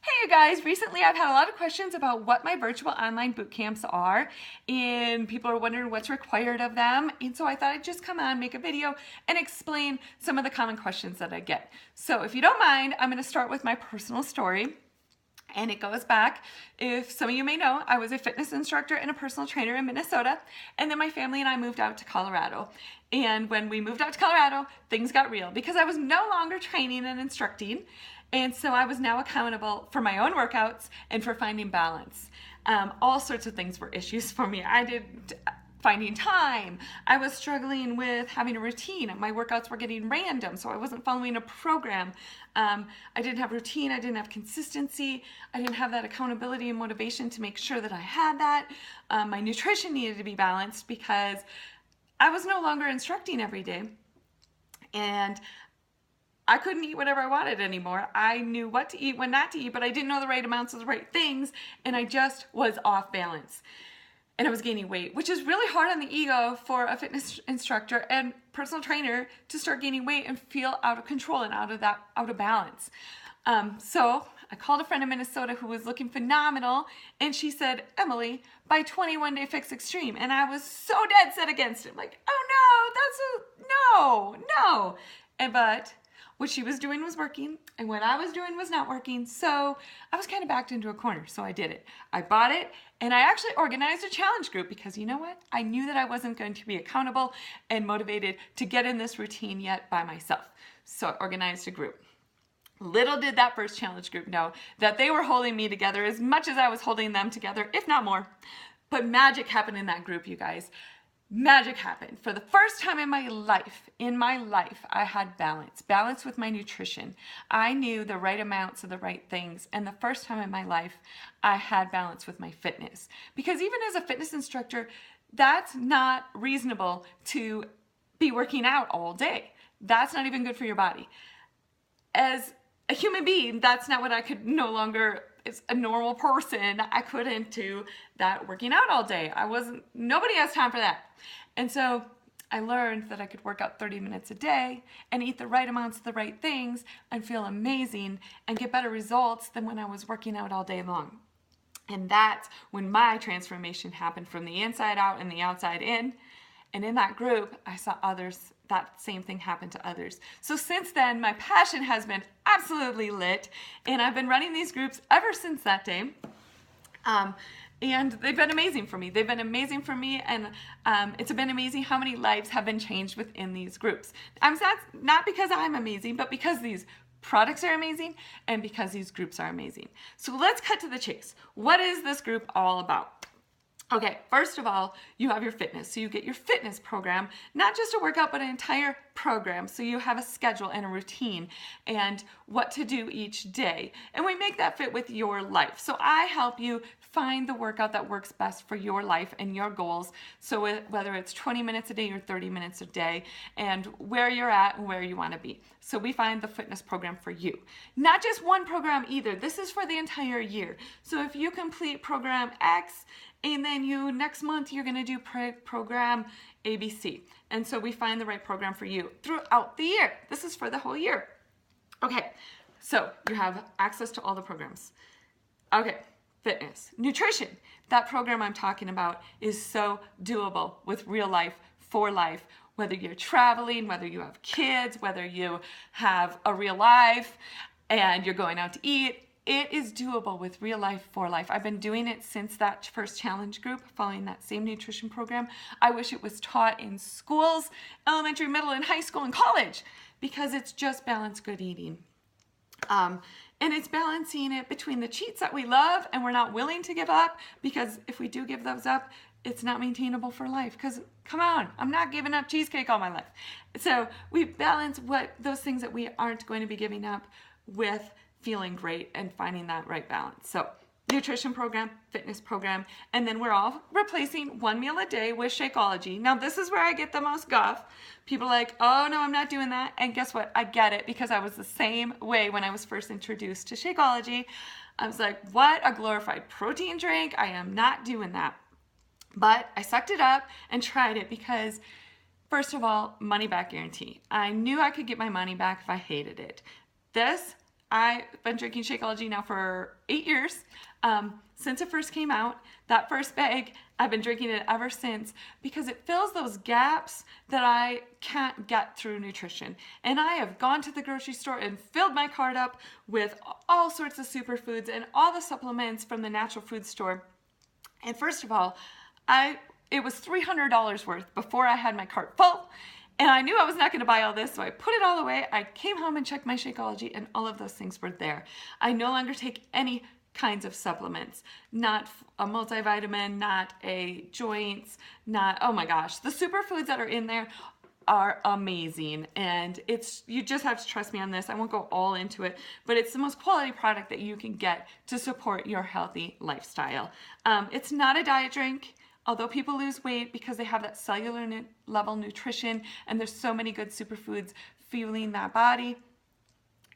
Hey you guys, recently I've had a lot of questions about what my virtual online boot camps are, and people are wondering what's required of them. And so I thought I'd just come on, make a video, and explain some of the common questions that I get. So if you don't mind, I'm going to start with my personal story. And it goes back, if some of you may know, I was a fitness instructor and a personal trainer in Minnesota, and then my family and I moved out to Colorado. And when we moved out to Colorado, things got real because I was no longer training and instructing. And so I was now accountable for my own workouts and for finding balance. All sorts of things were issues for me. I did finding time. I was struggling with having a routine. My workouts were getting random, so I wasn't following a program. I didn't have routine. I didn't have consistency. I didn't have that accountability and motivation to make sure that I had that. My nutrition needed to be balanced because I was no longer instructing every day. And I couldn't eat whatever I wanted anymore. I knew what to eat, when not to eat, but I didn't know the right amounts of the right things, and I just was off balance. And I was gaining weight, which is really hard on the ego for a fitness instructor and personal trainer to start gaining weight and feel out of control and out of balance. So I called a friend in Minnesota who was looking phenomenal, and she said, Emily, buy 21 Day Fix Extreme. And I was so dead set against it. I'm like, oh no, no. But what she was doing was working, and what I was doing was not working, so I was kind of backed into a corner, so I did it. I bought it, and I actually organized a challenge group because you know what? I knew that I wasn't going to be accountable and motivated to get in this routine yet by myself, so I organized a group. Little did that first challenge group know that they were holding me together as much as I was holding them together, if not more. But magic happened in that group, you guys. Magic happened. For the first time in my life, I had balance with my nutrition. I knew the right amounts of the right things. And the first time in my life, I had balance with my fitness. Because even as a fitness instructor, that's not reasonable to be working out all day. That's not even good for your body. As a human being, that's not what I could no longer, as a normal person, I couldn't do that working out all day. Nobody has time for that. And so I learned that I could work out 30 minutes a day and eat the right amounts of the right things and feel amazing and get better results than when I was working out all day long. And that's when my transformation happened from the inside out and the outside in. And in that group, I saw that same thing happen to others. So since then, my passion has been absolutely lit, and I've been running these groups ever since that day. And they've been amazing for me. And it's been amazing how many lives have been changed within these groups. Not because I'm amazing, but because these products are amazing and because these groups are amazing. So let's cut to the chase. What is this group all about? Okay, first of all, you have your fitness. So you get your fitness program, not just a workout, but an entire program. So you have a schedule and a routine and what to do each day. And we make that fit with your life. So I help you find the workout that works best for your life and your goals. So whether it's 20 minutes a day or 30 minutes a day, and where you're at and where you want to be. So we find the fitness program for you. Not just one program either. This is for the entire year. So if you complete program X, and then next month you're going to do program ABC. And so we find the right program for you throughout the year. This is for the whole year. Okay, so you have access to all the programs. Okay, fitness. Nutrition. That program I'm talking about is so doable with real life, for life. Whether you're traveling, whether you have kids, whether you have a real life and you're going out to eat, it is doable with real life, for life. I've been doing it since that first challenge group, following that same nutrition program. I wish it was taught in schools, elementary, middle, and high school and college, because it's just balanced good eating. And it's balancing it between the cheats that we love and we're not willing to give up, because if we do give those up, it's not maintainable for life. Because come on, I'm not giving up cheesecake all my life. So we balance those things that we aren't going to be giving up with feeling great and finding that right balance. So nutrition program, fitness program, and then we're all replacing one meal a day with Shakeology. Now this is where I get the most guff. People are like, oh no, I'm not doing that. And guess what? I get it, because I was the same way when I was first introduced to Shakeology. I was like, what? A glorified protein drink? I am not doing that. But I sucked it up and tried it because, first of all, money back guarantee. I knew I could get my money back if I hated it. This I've been drinking Shakeology now for 8 years. Since it first came out, that first bag, I've been drinking it ever since because it fills those gaps that I can't get through nutrition. And I have gone to the grocery store and filled my cart up with all sorts of superfoods and all the supplements from the natural food store. And first of all, it was $300 worth before I had my cart full. And I knew I was not going to buy all this, so I put it all away. I came home and checked my Shakeology, and all of those things were there. I no longer take any kinds of supplements, not a multivitamin, not a joints, not, oh my gosh, the superfoods that are in there are amazing, and you just have to trust me on this. I won't go all into it, but it's the most quality product that you can get to support your healthy lifestyle. It's not a diet drink. Although people lose weight because they have that cellular level nutrition and there's so many good superfoods fueling that body.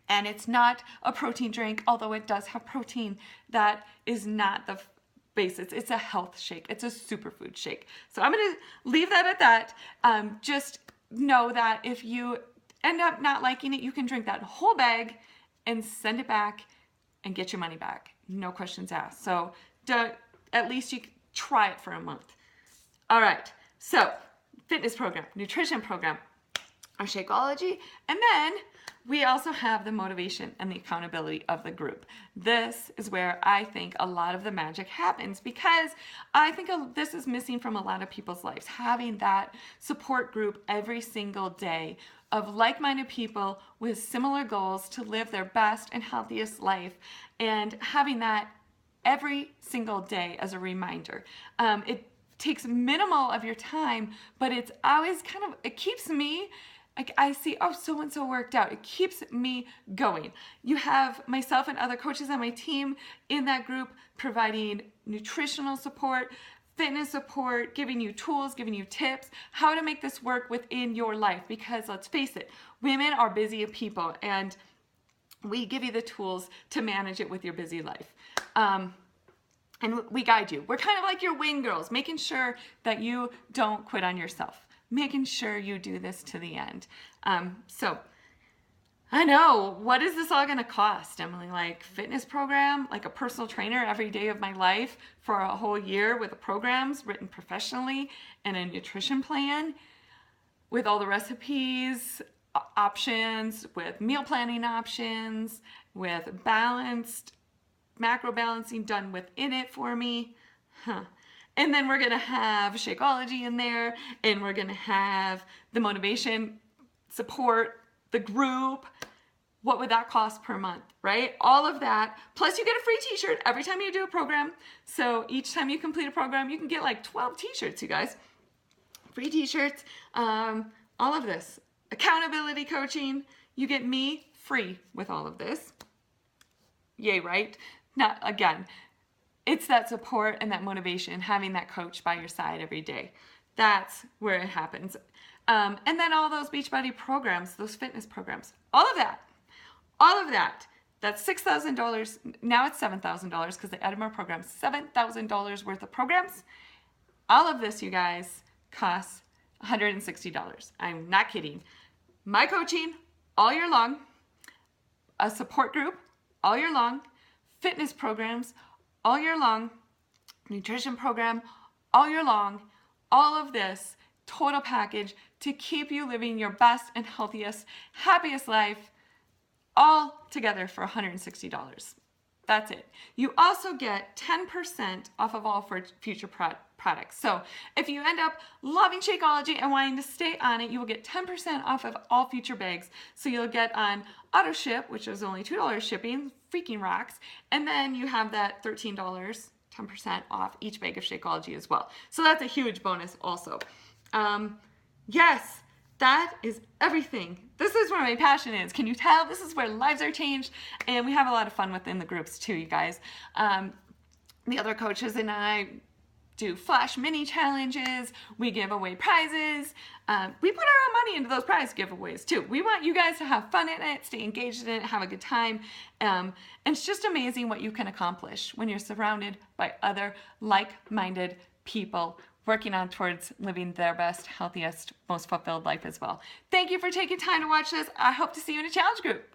And it's not a protein drink, although it does have protein. That is not the basis. It's a health shake. It's a superfood shake. So I'm going to leave that at that. Just know that if you end up not liking it, you can drink that whole bag and send it back and get your money back. No questions asked. So at least you try it for a month. All right, so fitness program, nutrition program, our Shakeology, and then we also have the motivation and the accountability of the group. This is where I think a lot of the magic happens because I think this is missing from a lot of people's lives, having that support group every single day of like-minded people with similar goals to live their best and healthiest life, and having that every single day as a reminder. It takes minimal of your time, but it's always it keeps me, like I see, oh, so-and-so worked out. It keeps me going. You have myself and other coaches on my team in that group providing nutritional support, fitness support, giving you tools, giving you tips, how to make this work within your life. Because let's face it, women are busy people, and we give you the tools to manage it with your busy life. And we guide you. We're kind of like your wing girls, making sure that you don't quit on yourself, making sure you do this to the end. So I know, what is this all going to cost, Emily? Like fitness program, like a personal trainer every day of my life for a whole year with the programs written professionally and a nutrition plan with all the recipes, options, with meal planning options, with balanced macro balancing done within it for me. And then we're going to have Shakeology in there, and we're going to have the motivation, support, the group. What would that cost per month, right? All of that. Plus you get a free t-shirt every time you do a program. So each time you complete a program, you can get like 12 t-shirts, you guys. Free t-shirts, all of this. Accountability coaching. You get me free with all of this. Yay, right? Now, again, it's that support and that motivation, having that coach by your side every day. That's where it happens. And then all those Beachbody programs, those fitness programs, all of that, that's $6,000. Now it's $7,000 because they added more programs. $7,000 worth of programs. All of this, you guys, costs $160. I'm not kidding. My coaching all year long, a support group all year long, fitness programs all year long, nutrition program all year long, all of this total package to keep you living your best and healthiest, happiest life, all together for $160. That's it. You also get 10% off of all future products. So if you end up loving Shakeology and wanting to stay on it, you will get 10% off of all future bags. So you'll get on auto ship, which is only $2 shipping, freaking rocks. And then you have that $13, 10% off each bag of Shakeology as well. So that's a huge bonus also. Yes, that is everything. This is where my passion is. Can you tell? This is where lives are changed, and we have a lot of fun within the groups too, you guys. The other coaches and I do flash mini challenges. We give away prizes. We put our own money into those prize giveaways too. We want you guys to have fun in it, stay engaged in it, have a good time. And it's just amazing what you can accomplish when you're surrounded by other like-minded people working on towards living their best, healthiest, most fulfilled life as well. Thank you for taking time to watch this. I hope to see you in a challenge group.